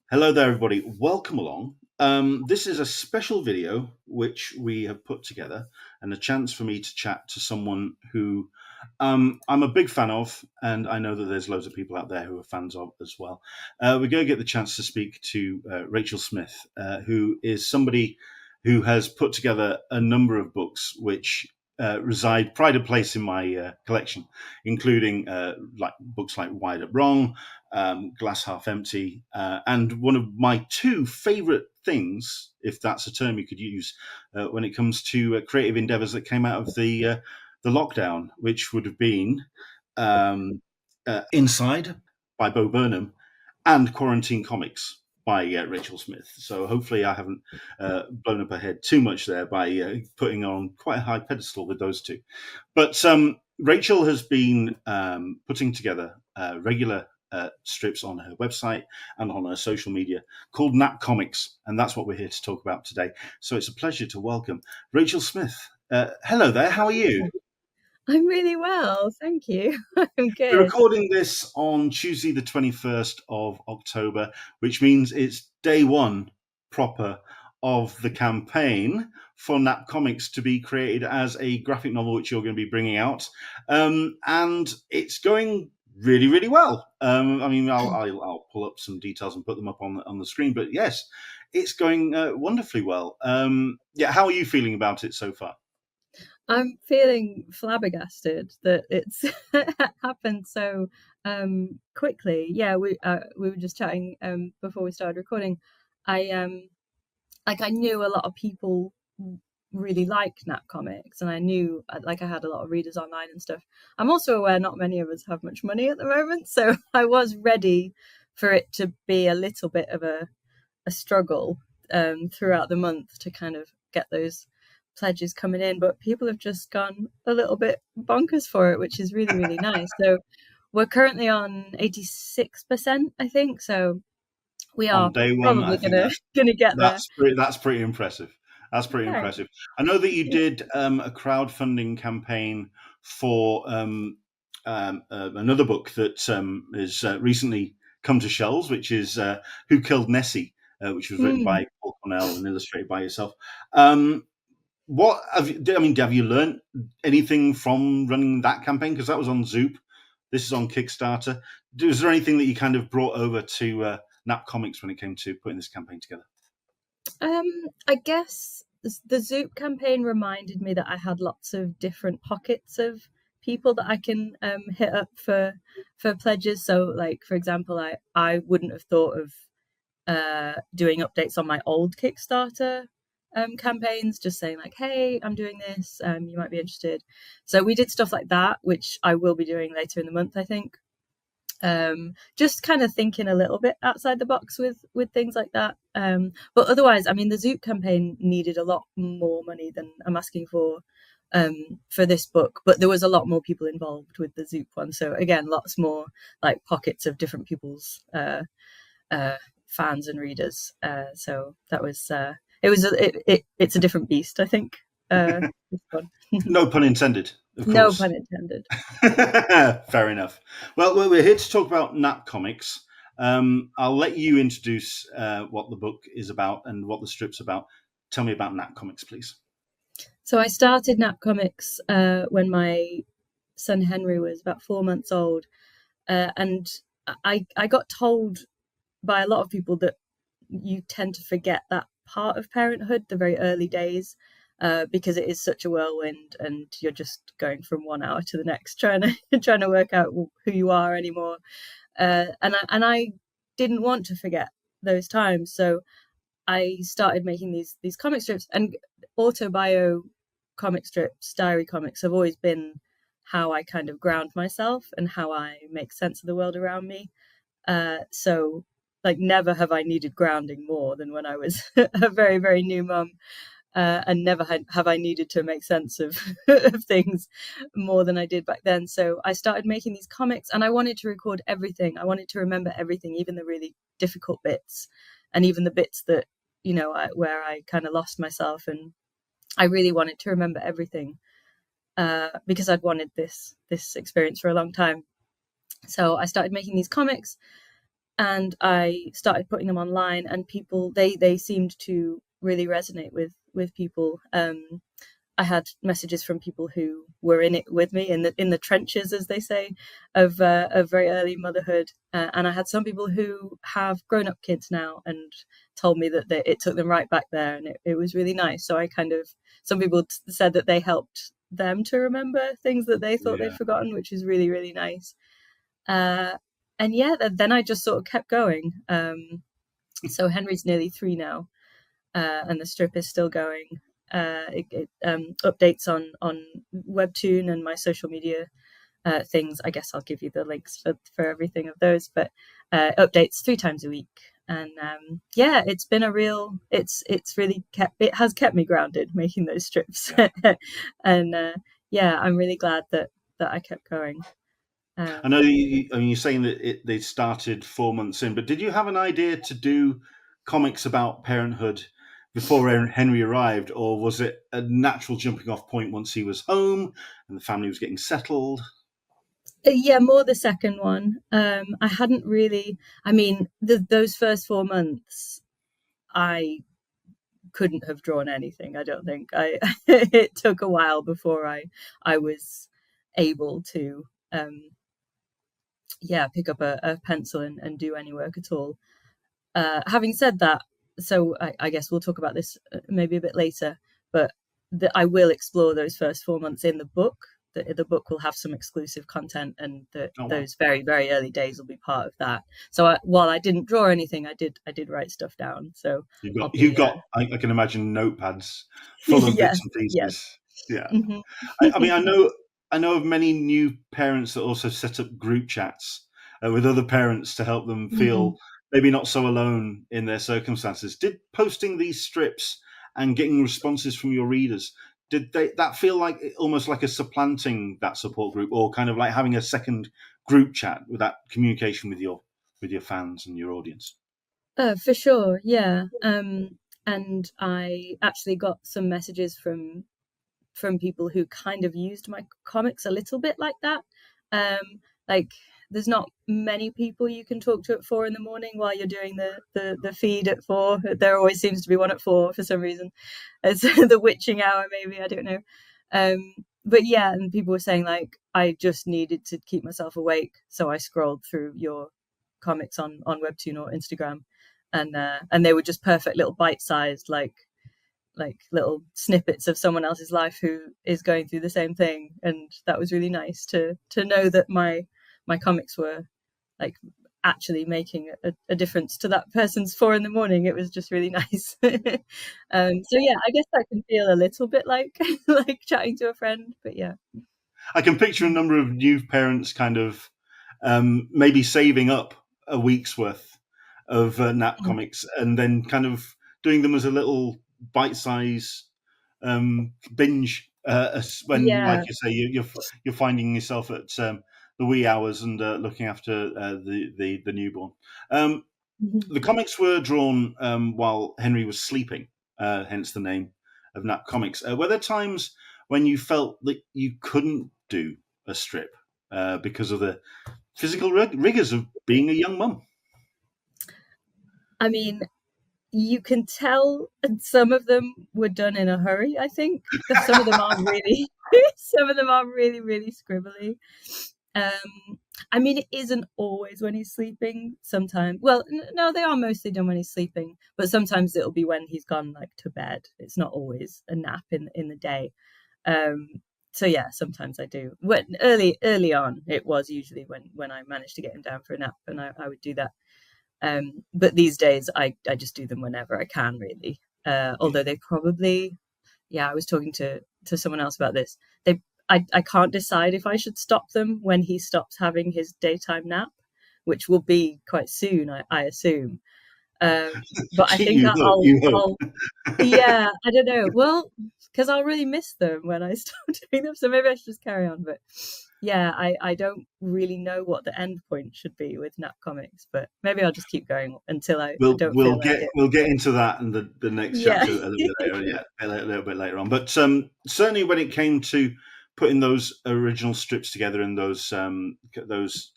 Hello there, everybody. Welcome along. This is a special video which we have put together and a chance for me to chat to someone who I'm a big fan of, and I know that there's loads of people out there who are fans of as well. We're going to get the chance to speak to Rachael Smith, who is somebody who has put together a number of books which pride of place in my collection, including like books like Wide Up Wrong, Glass Half Empty, and one of my two favourite things, if that's a term you could use, when it comes to creative endeavours that came out of the lockdown, which would have been Inside by Bo Burnham and Quarantine Comics by Rachael Smith. So hopefully I haven't blown up her head too much there by putting on quite a high pedestal with those two. But Rachael has been putting together regular strips on her website and on her social media called Nap Comics, and that's what we're here to talk about today. So it's a pleasure to welcome Rachael Smith. Hello there, how are you? I'm really well, thank you. I'm We're good. recording this on Tuesday the 21st of October, which means it's day one proper of the campaign for Nap Comics to be created as a graphic novel, which you're going to be bringing out. And it's going really, really well. I mean, I'll pull up some details and put them up on the screen, but yes, it's going wonderfully well. Yeah, how are you feeling about it so far? I'm feeling flabbergasted that it's happened so quickly. Yeah, we were just chatting before we started recording. I I knew a lot of people really like Nap Comics, and I knew I had a lot of readers online and stuff. I'm also aware not many of us have much money at the moment, so I was ready for it to be a little bit of a struggle throughout the month to kind of get those pledges coming in, but people have just gone a little bit bonkers for it, which is really, really nice. So we're currently on 86%, I think. So we On are day one, I probably think gonna get there. that's pretty impressive. That's pretty Thanks. impressive. I know that you did a crowdfunding campaign for another book that is recently come to shelves, which is Who Killed Nessie, which was written by Paul Cornell and illustrated by yourself. What have you, I mean? Have you learned anything from running that campaign? Because that was on Zoop. This is on Kickstarter. Is there anything that you kind of brought over to Nap Comics when it came to putting this campaign together? I guess the Zoop campaign reminded me that I had lots of different pockets of people that I can hit up for pledges. So, like for example, I wouldn't have thought of doing updates on my old Kickstarter campaigns, just saying like, hey, I'm doing this, you might be interested. So we did stuff like that, which I will be doing later in the month, I think. Just kind of thinking a little bit outside the box with things like that. But otherwise, I mean, the Zoop campaign needed a lot more money than I'm asking for this book, but there was a lot more people involved with the Zoop one. So again, lots more like pockets of different people's fans and readers. So that was it's a different beast, I think. This one. No pun intended, of No course. pun intended. Fair enough. Well, we're here to talk about Nap Comics. I'll let you introduce what the book is about and what the strip's about. Tell me about Nap Comics, please. So I started Nap Comics when my son Henry was about 4 months old, and I got told by a lot of people that you tend to forget that part of parenthood, the very early days, because it is such a whirlwind, and you're just going from 1 hour to the next, trying to work out who you are anymore. And I didn't want to forget those times, so I started making these comic strips. And autobio comic strips, diary comics, have always been how I kind of ground myself and how I make sense of the world around me. So like never have I needed grounding more than when I was a very, very new mum. And never have I needed to make sense of, of things more than I did back then. So I started making these comics, and I wanted to record everything. I wanted to remember everything, even the really difficult bits, and even the bits that, where I kind of lost myself. And I really wanted to remember everything because I'd wanted this experience for a long time. So I started making these comics. and I started putting them online, and people they seemed to really resonate with people. I had messages from people who were in it with me, in the trenches, as they say, of very early motherhood. And I had some people who have grown up kids now and told me that it took them right back there, and it was really nice. So some people said that they helped them to remember things that they thought they'd forgotten, which is really, really nice. And yeah, then I just sort of kept going. So Henry's nearly 3 now, and the strip is still going. It updates on Webtoon and my social media things. I guess I'll give you the links for everything of those, but updates 3 times a week. And yeah, it's been it has kept me grounded making those strips. And yeah, I'm really glad that I kept going. I know you're saying that they started 4 months in, but did you have an idea to do comics about parenthood before Henry arrived, or was it a natural jumping off point once he was home and the family was getting settled? Yeah, more the second one. I hadn't really. I mean, those first 4 months, I couldn't have drawn anything. I don't think. It took a while before I was able to pick up a pencil and do any work at all. Having said that, so I guess we'll talk about this maybe a bit later, but I will explore those first 4 months in the book. The book will have some exclusive content, and those very, very early days will be part of that. So while I didn't draw anything, I did write stuff down. So you've got I can imagine notepads full of bits and pieces. Yes. Yeah. Mm-hmm. I mean, I know of many new parents that also set up group chats with other parents to help them feel maybe not so alone in their circumstances. Did posting these strips and getting responses from your readers, did that feel like almost like a supplanting that support group, or kind of like having a second group chat with that communication with your fans and your audience? For sure, yeah. And I actually got some messages from people who kind of used my comics a little bit like that. Like, there's not many people you can talk to at 4 a.m. while you're doing the feed at 4. There always seems to be one at 4 for some reason. It's the witching hour, maybe, I don't know. But yeah, and people were saying, like, I just needed to keep myself awake, so I scrolled through your comics on Webtoon or Instagram, and they were just perfect little bite-sized, like little snippets of someone else's life who is going through the same thing. And that was really nice to know that my comics were like actually making a difference to that person's 4 a.m. It was just really nice. So yeah, I guess that can feel a little bit like like chatting to a friend, but yeah. I can picture a number of new parents kind of maybe saving up a week's worth of Nap comics and then kind of doing them as a little bite-size binge when, like you say, you're finding yourself at the wee hours and looking after the newborn. The comics were drawn while Henry was sleeping, hence the name of Nap Comics. Were there times when you felt that you couldn't do a strip because of the physical rigors of being a young mum? I mean, you can tell some of them were done in a hurry. I think some of them are really, some of them are really, really scribbly. I mean, it isn't always when he's sleeping. Sometimes, well, no, they are mostly done when he's sleeping, but sometimes it'll be when he's gone like to bed. It's not always a nap in the day. So yeah, sometimes I do. When early on, it was usually when I managed to get him down for a nap, and I would do that. But these days, I just do them whenever I can, really. Although they probably, I was talking to someone else about this. I can't decide if I should stop them when he stops having his daytime nap, which will be quite soon, I assume. But I think I'll yeah, I don't know. Well, because I'll really miss them when I stop doing them, so maybe I should just carry on. But yeah, I don't really know what the end point should be with Nap Comics, but maybe I'll just keep going until I don't feel like it. We'll get into that in the next chapter a little bit later, a little bit later on. But certainly when it came to putting those original strips together and those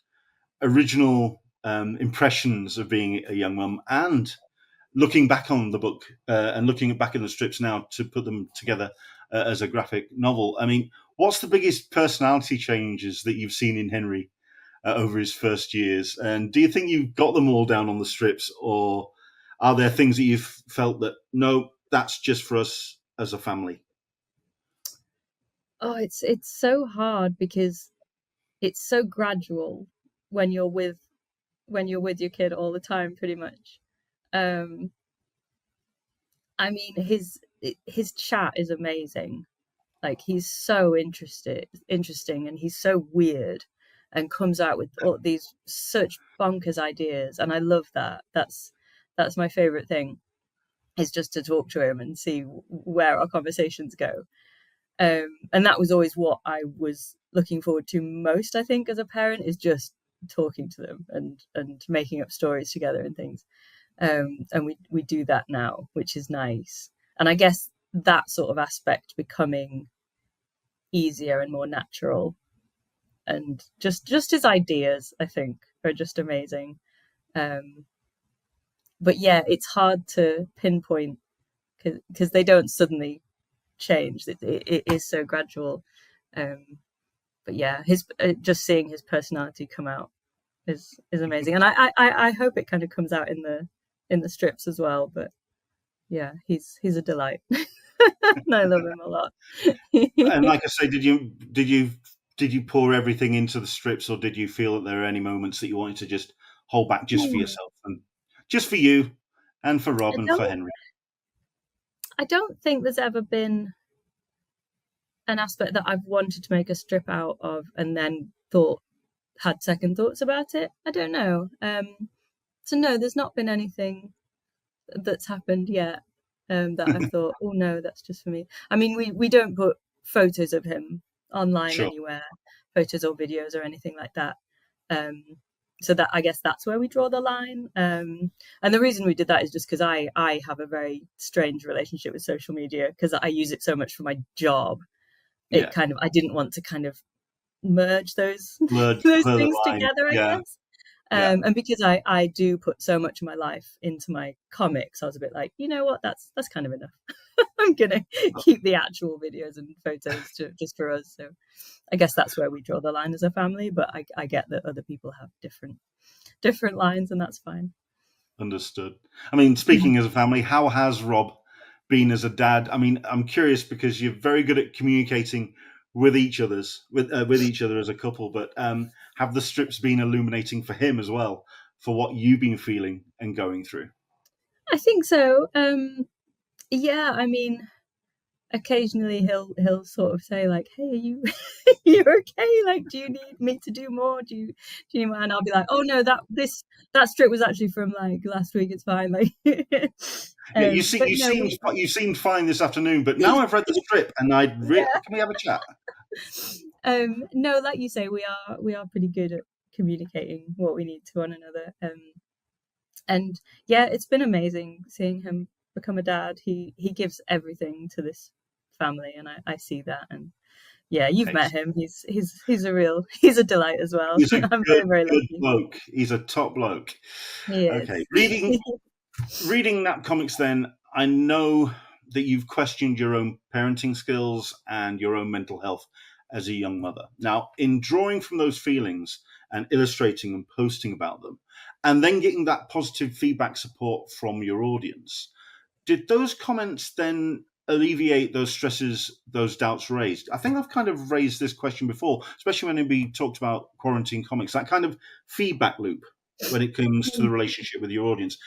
original impressions of being a young mum, and looking back on the book and looking back in the strips now to put them together as a graphic novel. I mean, what's the biggest personality changes that you've seen in Henry over his first years? And do you think you've got them all down on the strips, or are there things that you've felt that, no, that's just for us as a family? Oh, it's so hard because it's so gradual when you're with your kid all the time, pretty much. Um, I mean, his chat is amazing. Like, he's so interesting, and he's so weird, and comes out with all these such bonkers ideas, and I love that. That's my favorite thing, is just to talk to him and see where our conversations go. And that was always what I was looking forward to most, I think, as a parent, is just talking to them and making up stories together and things. And we do that now, which is nice. And I guess that sort of aspect becoming easier and more natural, and just his ideas, I think, are just amazing. But yeah, it's hard to pinpoint because they don't suddenly change. It is so gradual. But yeah, his just seeing his personality come out is amazing, and I hope it kind of comes out in the strips as well. But yeah, he's a delight. And I love him a lot. And like I say, did you pour everything into the strips, or did you feel that there are any moments that you wanted to just hold back just for yourself and just for you and for Rob and for Henry? I don't think there's ever been an aspect that I've wanted to make a strip out of and then had second thoughts about it. I don't know. So no, there's not been anything that's happened yet that I've thought, oh no, that's just for me. I mean, we don't put photos of him online anywhere, photos or videos or anything like that. So that, I guess that's where we draw the line. And the reason we did that is just because I have a very strange relationship with social media, because I use it so much for my job. It kind of, I didn't want to kind of merge those things together, I guess. And because I do put so much of my life into my comics, I was a bit like, you know what, that's kind of enough. I'm gonna keep the actual videos and photos just for us. So I guess that's where we draw the line as a family. But I get that other people have different lines, and that's fine. Understood. I mean, speaking as a family, how has Rob been as a dad? I mean, I'm curious because you're very good at communicating with each other as a couple, but have the strips been illuminating for him as well, for what you've been feeling and going through? I think so. Yeah, I mean, occasionally he'll sort of say like, "Hey, are you you're okay? Like, do you need me to do more? Do you need more?" And I'll be like, "Oh no, that strip was actually from like last week. It's fine." Like, you seemed fine this afternoon, but now I've read the strip, and can we have a chat? No, like you say, we are pretty good at communicating what we need to one another. And yeah, it's been amazing seeing him become a dad. He gives everything to this family, and I see that. And yeah, you've met him. He's a delight as well. I'm very, very lucky. Bloke. He's a top bloke. He is. Okay, reading that comics, then I know that you've questioned your own parenting skills and your own mental health as a young mother. Now, in drawing from those feelings and illustrating and posting about them, and then getting that positive feedback support from your audience, did those comments then alleviate those stresses, those doubts raised? I think I've kind of raised this question before, especially when we talked about quarantine comics, that kind of feedback loop when it comes to the relationship with your audience.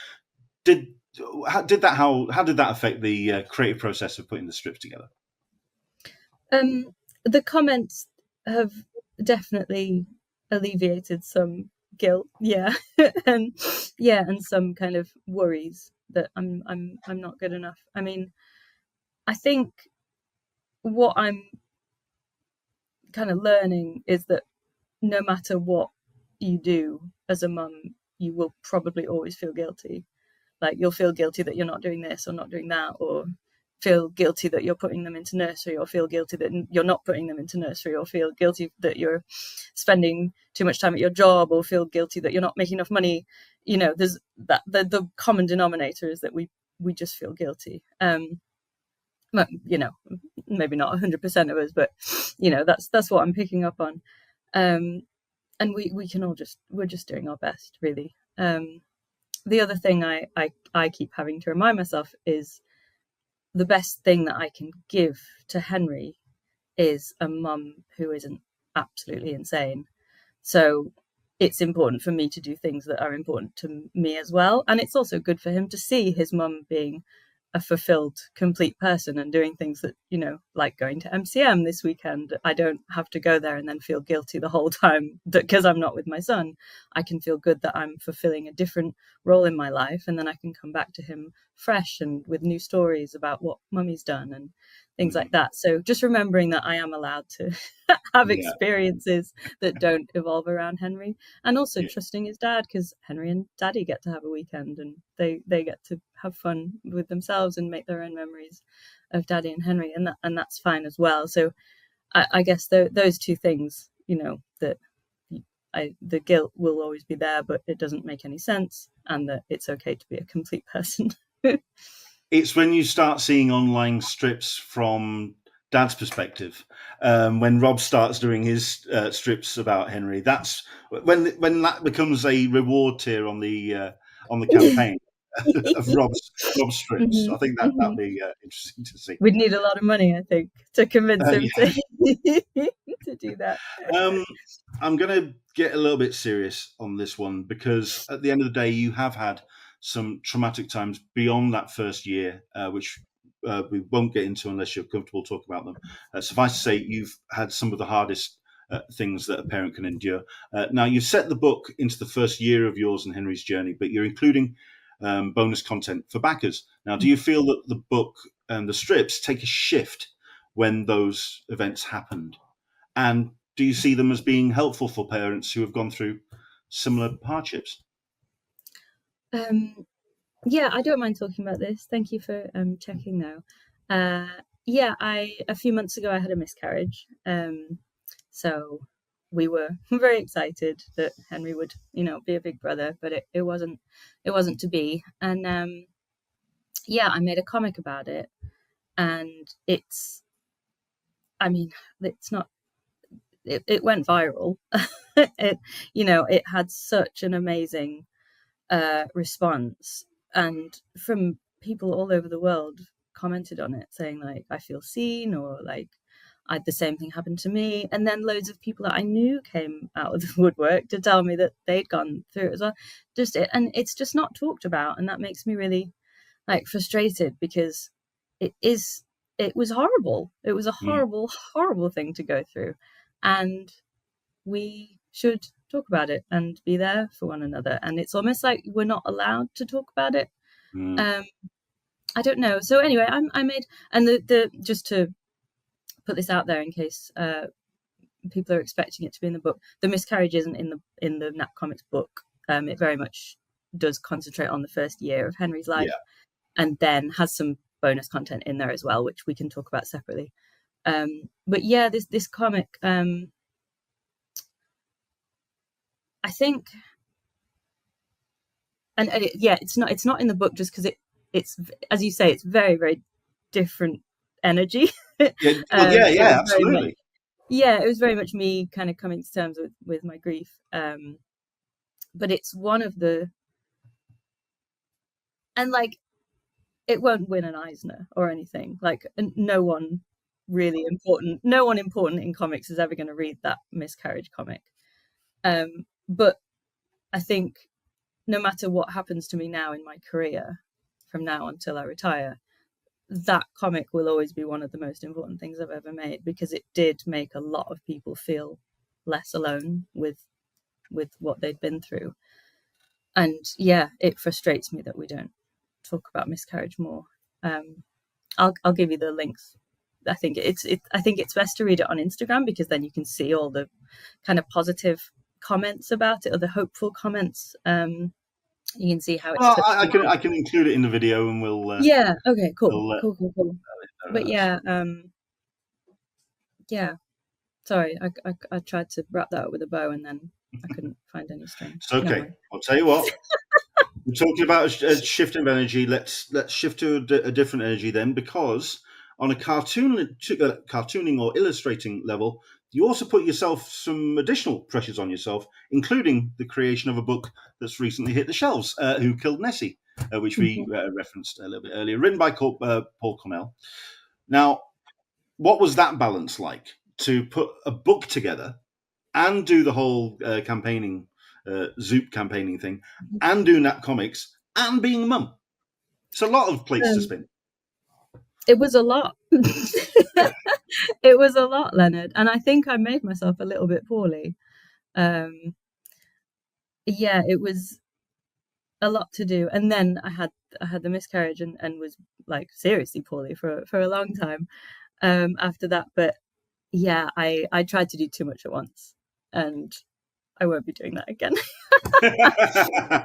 How did that affect the creative process of putting the strips together? The comments have definitely alleviated some guilt, and some kind of worries that I'm not good enough. I mean, I think what I'm kind of learning is that no matter what you do as a mum, you will probably always feel guilty. Like, you'll feel guilty that you're not doing this or not doing that, or feel guilty that you're putting them into nursery, or feel guilty that you're not putting them into nursery, or feel guilty that you're spending too much time at your job, or feel guilty that you're not making enough money. There's that the common denominator is that we just feel guilty. Maybe not 100% of us, but that's what I'm picking up on. And we can all we're just doing our best, really. The other thing I keep having to remind myself is the best thing that I can give to Henry is a mum who isn't absolutely insane. So it's important for me to do things that are important to me as well. And it's also good for him to see his mum being a fulfilled, complete person and doing things that, like going to MCM this weekend. I don't have to go there and then feel guilty the whole time because I'm not with my son. I can feel good that I'm fulfilling a different role in my life, and then I can come back to him fresh and with new stories about what mummy's done and things like that. So just remembering that I am allowed to have experiences that don't evolve around Henry, and also trusting his dad, because Henry and Daddy get to have a weekend and they get to have fun with themselves and make their own memories of Daddy and Henry, and that's fine as well. So I guess those two things, that the guilt will always be there, but it doesn't make any sense, and that it's okay to be a complete person. It's when you start seeing online strips from Dad's perspective, when Rob starts doing his strips about Henry. That's when that becomes a reward tier on the campaign of Rob's strips. I think that'd be interesting to see. We'd need a lot of money, I think, to convince him to do that. I'm going to get a little bit serious on this one, because at the end of the day, you have had some traumatic times beyond that first year, which we won't get into unless you're comfortable talking about them. Suffice to say, you've had some of the hardest things that a parent can endure. Now, you've set the book into the first year of yours and Henry's journey, but you're including bonus content for backers. Now, do you feel that the book and the strips take a shift when those events happened? And do you see them as being helpful for parents who have gone through similar hardships? Yeah, I don't mind talking about this. Thank you for checking though. A few months ago I had a miscarriage. So we were very excited that Henry would, be a big brother, but it wasn't to be. And I made a comic about it, and it went viral. It had such an amazing response, and from people all over the world commented on it saying like, I feel seen, or like the same thing happened to me. And then loads of people that I knew came out of the woodwork to tell me that they'd gone through it as well. And it's just not talked about, and that makes me really frustrated, because it was horrible. It was a horrible thing to go through, and we should talk about it and be there for one another. And it's almost like we're not allowed to talk about it. I don't know. So anyway, I made, and the just to put this out there in case people are expecting it to be in the book, the miscarriage isn't in the Nap Comics book. It very much does concentrate on the first year of Henry's life, and then has some bonus content in there as well, which we can talk about separately. But yeah, this comic, I think, it's not in the book just because it's, as you say, it's very, very different energy. Absolutely. It was very much me kind of coming to terms with my grief. But it's one of the, and like, it won't win an Eisner or anything. Like, no one important in comics is ever going to read that miscarriage comic. But I think no matter what happens to me now in my career, from now until I retire, that comic will always be one of the most important things I've ever made, because it did make a lot of people feel less alone with what they'd been through. And it frustrates me that we don't talk about miscarriage more. I'll give you the links. I think it's best to read it on Instagram, because then you can see all the kind of positive comments about it, or the hopeful comments. You can see how it's Well, touched me. I can include it in the video, and we'll Yeah. Okay. Cool. we'll Cool. Cool. Cool. But that's yeah. fine. Yeah. Sorry, I tried to wrap that up with a bow, and then I couldn't find any string. It's Never okay. mind. I'll tell you what. We're talking about a shift of energy. Let's shift to a different energy then, because on a cartooning or illustrating level, you also put yourself some additional pressures on yourself, including the creation of a book that's recently hit the shelves, Who Killed Nessie, which we referenced a little bit earlier, written by Paul Cornell. Now, what was that balance like to put a book together and do the whole campaigning, Zoop campaigning thing, and do Nat Comics, and being a mum? It's a lot of plates to Um, spin. it was a lot. It was a lot, Leonard, and I think I made myself a little bit poorly. Yeah, it was a lot to do, and then I had the miscarriage and was like seriously poorly for a long time after that. But yeah, I tried to do too much at once, and I won't be doing that again.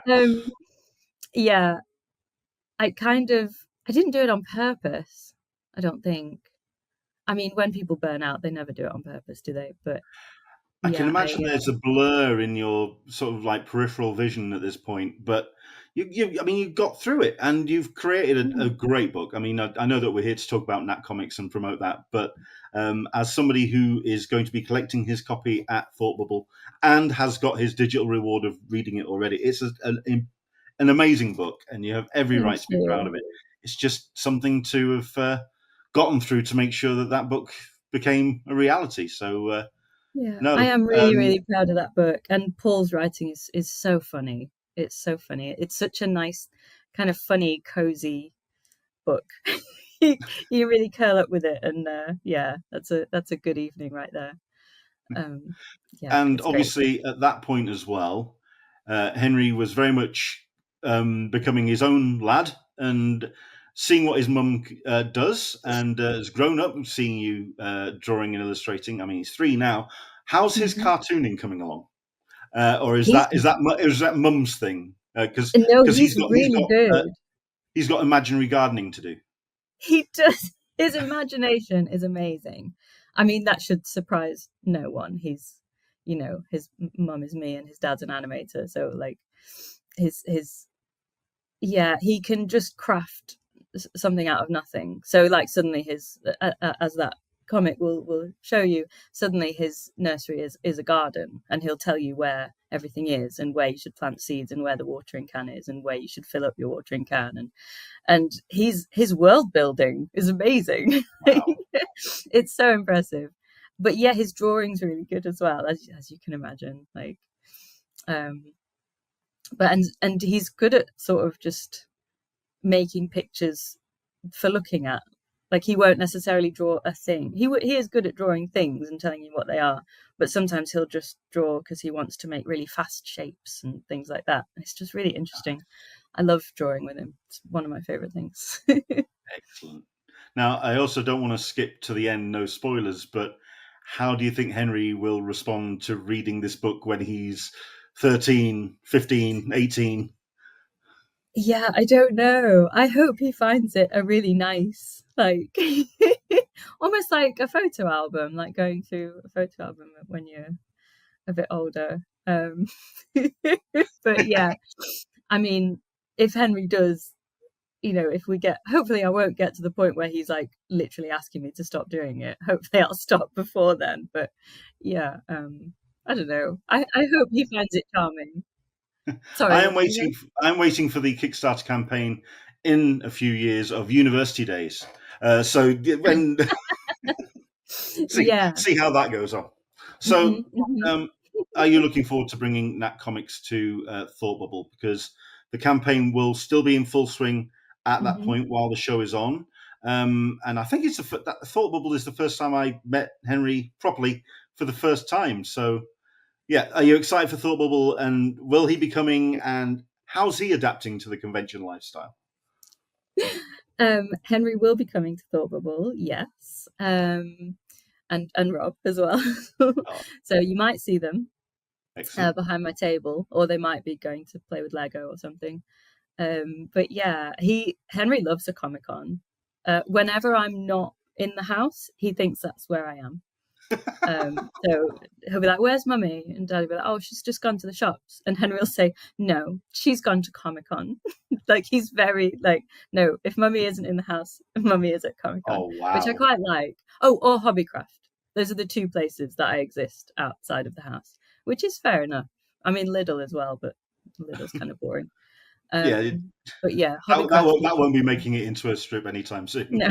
um, yeah, I didn't do it on purpose. I don't think. I mean, when people burn out, they never do it on purpose, do they? But I can yeah, imagine there's a blur in your sort of like peripheral vision at this point, but I mean, you got through it and you've created a great book. I mean, I know that we're here to talk about Nat Comics and promote that, but as somebody who is going to be collecting his copy at Thought Bubble and has got his digital reward of reading it already, it's an amazing book, and you have every thank right to be proud you. of it. It's just something to have gotten through to make sure that that book became a reality. So. Yeah, I No, am really, really proud of that book. And Paul's writing is so funny. It's so funny. It's such a nice, kind of funny, cozy book. You really curl up with it, and yeah, that's a good evening right there. Um, yeah, and it's great. obviously at that point as well, Henry was very much becoming his own lad and seeing what his mum does, and has grown up seeing you drawing and illustrating. I mean, he's 3 now. How's his Mhm. cartooning coming along? Or He's is that mum's thing? Because no, he's he's got really good. he's got imaginary gardening to do. He does. His imagination is amazing. I mean, that should surprise no one. His mum is me and his dad's an animator, so like his yeah, he can just craft something out of nothing. So like suddenly as that comic will show you, suddenly his nursery is a garden, and he'll tell you where everything is and where you should plant seeds and where the watering can is and where you should fill up your watering can, and his world building is amazing. Wow. It's so impressive. But yeah, his drawing's really good as well, as you can imagine. Like um but and he's good at sort of just making pictures for looking at. Like he won't necessarily draw a thing. He is good at drawing things and telling you what they are, but sometimes he'll just draw because he wants to make really fast shapes and things like that. It's just really interesting. I love drawing with him. It's one of my favorite things. Excellent. Now, I also don't want to skip to the end, no spoilers, but how do you think Henry will respond to reading this book when he's 13, 15, 18? Yeah, I don't know. I hope he finds it a really nice, like almost like a photo album, like going through a photo album when you're a bit older. But yeah, I mean, if Henry does, if we get, hopefully I won't get to the point where he's like literally asking me to stop doing it. Hopefully I'll stop before then. But yeah, I don't know. I hope he finds it charming. Sorry, I what am were you waiting. saying? I'm waiting for the Kickstarter campaign in a few years of university days. So when Yeah. see how that goes on. So, Hmm. Hmm. um, are you looking forward to bringing Nat Comics to Thought Bubble, because the campaign will still be in full swing at that Hmm. point while the show is on? And I think that Thought Bubble is the first time I met Henry properly for the first time. So, yeah, are you excited for Thought Bubble? And will he be coming? And how's he adapting to the convention lifestyle? Henry will be coming to Thought Bubble, yes, and Rob as well. Oh, So you might see them. Excellent. behind my table, or they might be going to play with Lego or something. But yeah, Henry loves a Comic-Con. Whenever I'm not in the house, he thinks that's where I am. So he'll be like, "Where's Mummy?" And Daddy will be like, "Oh, she's just gone to the shops." And Henry will say, "No, she's gone to Comic-Con." Like, he's very like, "No, if Mummy isn't in the house, Mummy is at Comic-Con," Oh, which I wow. quite like. Oh, or Hobbycraft. Those are the two places that I exist outside of the house, which is fair enough. I mean, Lidl as well, but Lidl's kind of boring. Yeah, But yeah, that Hobbycraft. won't be making it into a strip anytime soon. No.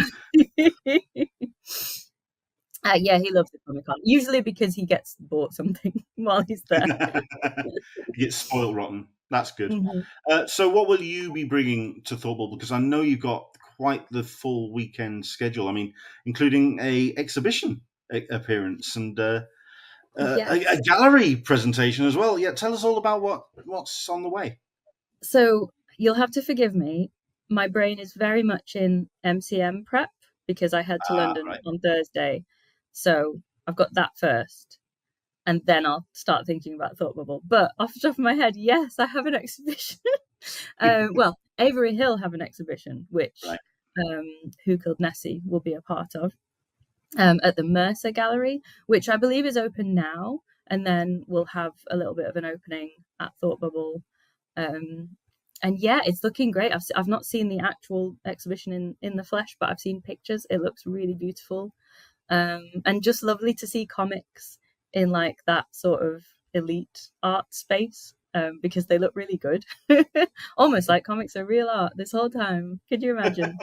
Yeah, he loves the Comic-Con. Usually because he gets bought something while he's there. He gets spoiled rotten. That's good. hmm So what will you be bringing to Thought Bubble? Because I know you've got quite the full weekend schedule. I mean, including a exhibition appearance and Yes. a gallery presentation as well. Yeah, tell us all about what's on the way. So you'll have to forgive me. My brain is very much in MCM prep because I head to London Right. on Thursday. So I've got that first. And then I'll start thinking about Thought Bubble. But off the top of my head, yes, I have an exhibition. Well, Avery Hill have an exhibition, which Right. Who Killed Nessie will be a part of, at the Mercer Gallery, which I believe is open now. And then we'll have a little bit of an opening at Thought Bubble. And yeah, it's looking great. I've not seen the actual exhibition in the flesh, but I've seen pictures. It looks really beautiful. And just lovely to see comics in like that sort of elite art space, because they look really good. Almost like comics are real art this whole time. Could you imagine?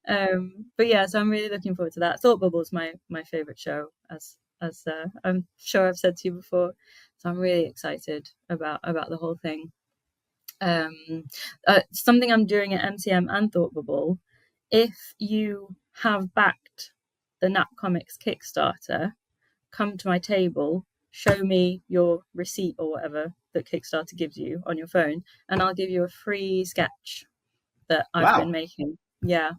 But yeah, so I'm really looking forward to that. Thought Bubble's my favorite show, as I'm sure I've said to you before. So I'm really excited about the whole thing. Something I'm doing at MCM and Thought Bubble. If you have backed the Nap Comics Kickstarter, come to my table, show me your receipt or whatever that Kickstarter gives you on your phone, and I'll give you a free sketch that I've been Wow. making. Yeah.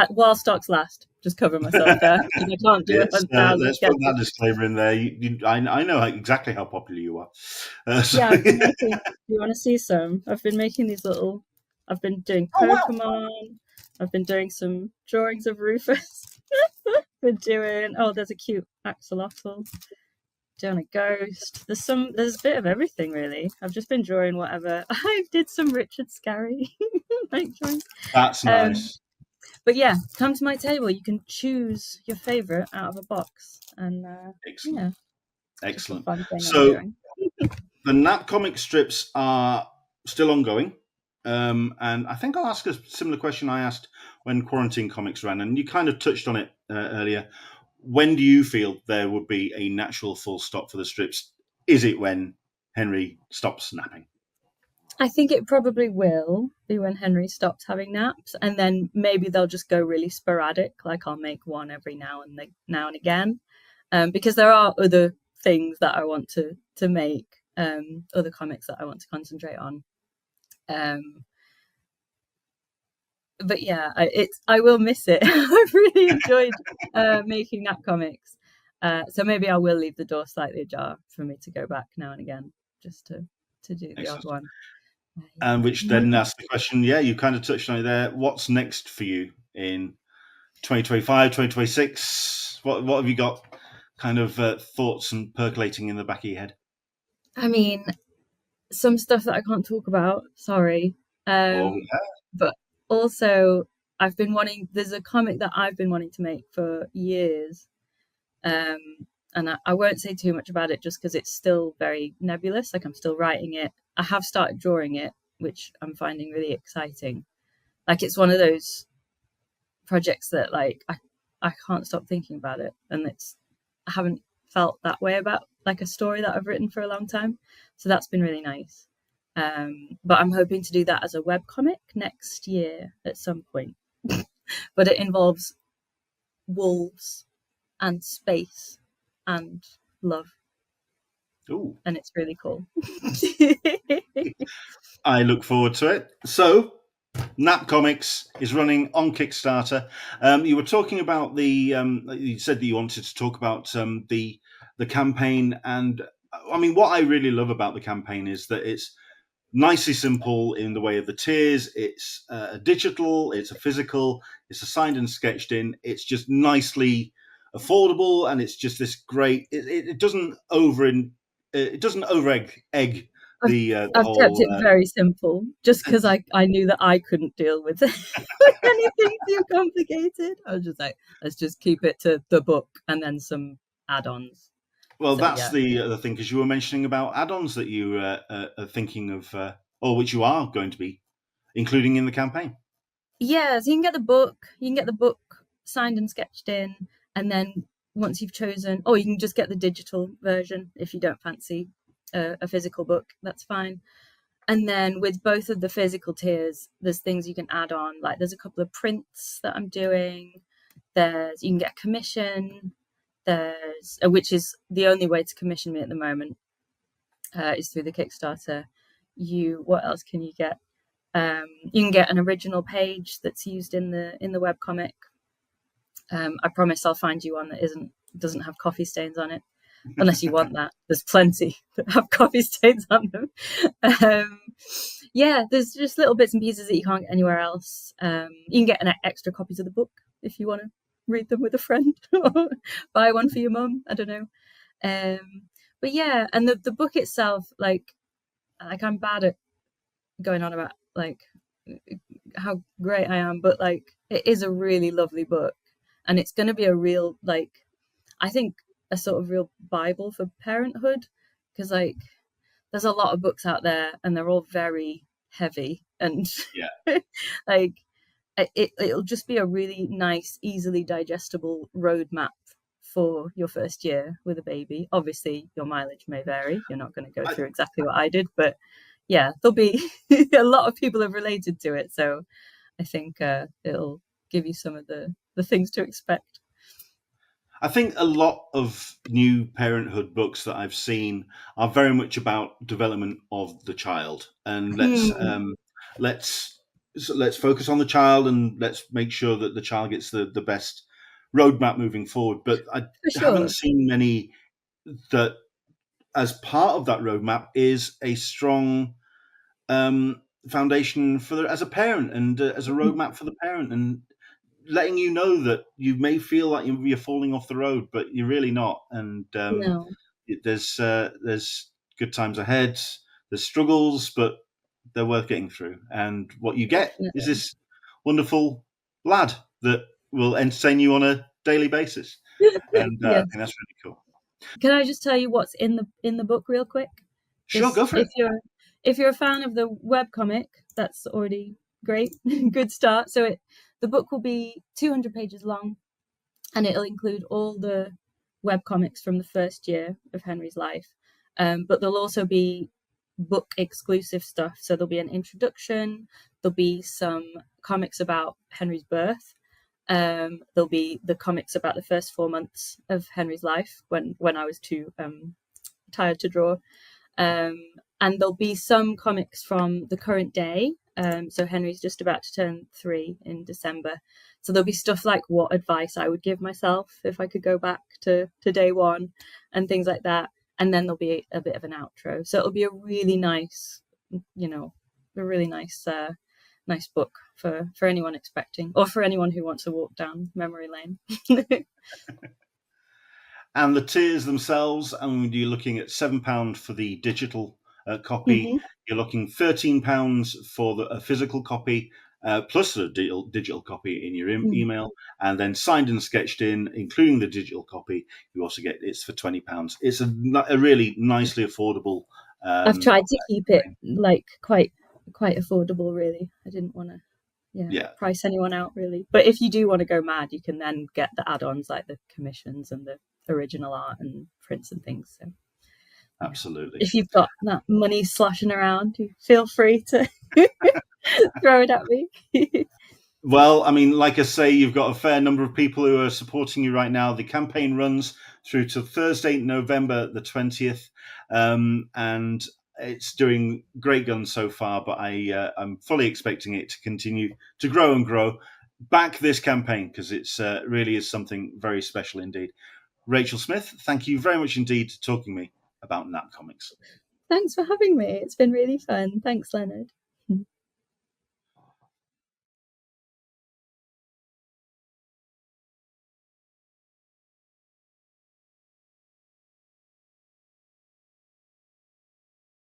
While stocks last, just cover myself there. And I can't do Let's 1,000 let's put that sketches. disclaimer in there. I know exactly how popular you are. So, Yeah, I've been making. Do you want to see some? I've been making these little. I've been doing oh wow. Pokemon. I've been doing some drawings of Rufus. Been doing. Oh, there's a cute axolotl. Doing a ghost. There's a bit of everything really. I've just been drawing whatever. I did some Richard Scarry like drawings. That's nice. But yeah, come to my table. You can choose your favorite out of a box, and Excellent. yeah, Excellent. just a fun thing I'm So doing. the Nap comic strips are still ongoing. And I think I'll ask a similar question I asked when Quarantine Comics ran, and you kind of touched on it earlier. When do you feel there would be a natural full stop for the strips? Is it when Henry stops napping? I think it probably will be when Henry stops having naps, and then maybe they'll just go really sporadic. Like I'll make one every now and again, because there are other things that I want to make, other comics that I want to concentrate on. But yeah, I will miss it. I've really enjoyed making Nap Comics, so maybe I will leave the door slightly ajar for me to go back now and again, just to do the odd Excellent. one. And which then asks the question, yeah, you kind of touched on it there. What's next for you in 2025, 2026? What have you got kind of thoughts and percolating in the back of your head? I mean, some stuff that I can't talk about. Sorry, Oh, yeah. but also there's a comic that I've been wanting to make for years, and I won't say too much about it just because it's still very nebulous. Like I'm still writing it. I have started drawing it, which I'm finding really exciting. Like it's one of those projects that like I can't stop thinking about it, and I haven't felt that way about like a story that I've written for a long time. So that's been really nice. But I'm hoping to do that as a webcomic next year at some point. But it involves wolves and space and love. Ooh. And it's really cool. I look forward to it. So, Nap Comics is running on Kickstarter. You were talking about you said that you wanted to talk about the campaign and I mean, what I really love about the campaign is that it's nicely simple in the way of the tiers. It's a digital, it's a physical, it's a signed and sketched in. It's just nicely affordable, and it's just this great. It doesn't it doesn't over egg I've the I've kept whole. it very simple, just because I knew that I couldn't deal with with anything too complicated. I was just like, let's just keep it to the book and then some add-ons. Well, So that's yeah, the thing, because you were mentioning about add-ons that you are thinking of, or which you are going to be including in the campaign. yeah. So you can get the book. You can get the book signed and sketched in, and then once you've chosen, or you can just get the digital version if you don't fancy a physical book. That's fine. And then with both of the physical tiers, there's things you can add on. Like there's a couple of prints that I'm doing. You can get a commission. There's which is the only way to commission me at the moment is through the Kickstarter. What else can you get? You can get an original page that's used in the webcomic. I promise I'll find you one that doesn't have coffee stains on it, unless you want that. There's plenty that have coffee stains on them. Yeah, there's just little bits and pieces that you can't get anywhere else. You can get an extra copies of the book if you want to read them with a friend, or buy one for your mum. I don't know. But yeah, and the book itself, like I'm bad at going on about like how great I am, but like it is a really lovely book, and it's going to be a real like I think a sort of real Bible for parenthood, because like there's a lot of books out there and they're all very heavy and Yeah. like it'll just be a really nice, easily digestible roadmap for your first year with a baby. Obviously, your mileage may vary. You're not going to go I, through exactly what I did, but yeah, there'll be a lot of people have related to it. So I think it'll give you some of the things to expect. I think a lot of new parenthood books that I've seen are very much about development of the child, and Hmm, let's let's focus on the child, and let's make sure that the child gets the best roadmap moving forward. But I for haven't sure. seen many that, as part of that roadmap, is a strong foundation as a parent, and as a Mm, roadmap for the parent, and letting you know that you may feel like you're falling off the road, but you're really not. And no, there's good times ahead. There's struggles, but they're worth getting through. And what you get is definitely. this wonderful lad that will entertain you on a daily basis. And I Yes. think that's really cool. Can I just tell you what's in the book real quick? Sure, Just go for it. if you're a fan of the web comic, that's already great. Good start. So the book will be 200 pages long, and it'll include all the web comics from the first year of Henry's life. But there'll also be book exclusive stuff. So there'll be an introduction, there'll be some comics about Henry's birth, there'll be the comics about the first 4 months of Henry's life when I was too tired to draw. Um, and there'll be some comics from the current day. So Henry's just about to turn 3 in December. So there'll be stuff like what advice I would give myself if I could go back to day one and things like that. And then there'll be a bit of an outro. So it'll be a really nice, you know, a really nice book for anyone expecting, or for anyone who wants to walk down memory lane. And the tiers themselves, I mean, you're looking at £7 for the digital copy. Hmm. You're looking £13 for a physical copy, plus a digital copy in your email, and then signed and sketched in, including the digital copy. You also get it's for £20. It's a really nicely affordable. I've Um, tried to keep it like quite affordable. Really, I didn't want to yeah, price anyone out really. But if you do want to go mad, you can then get the add-ons like the commissions and the original art and prints and things. So yeah, absolutely. if you've got that money sloshing around, you feel free to throw it at me. Well, I mean, like I say, you've got a fair number of people who are supporting you right now. The campaign runs through to Thursday, November the 20th, and it's doing great guns so far. But I'm fully expecting it to continue to grow and grow. Back this campaign, because it's really is something very special indeed. Rachel Smith, thank you very much indeed for talking to me. about Nap Comics. Thanks for having me. It's been really fun. Thanks, Leonard.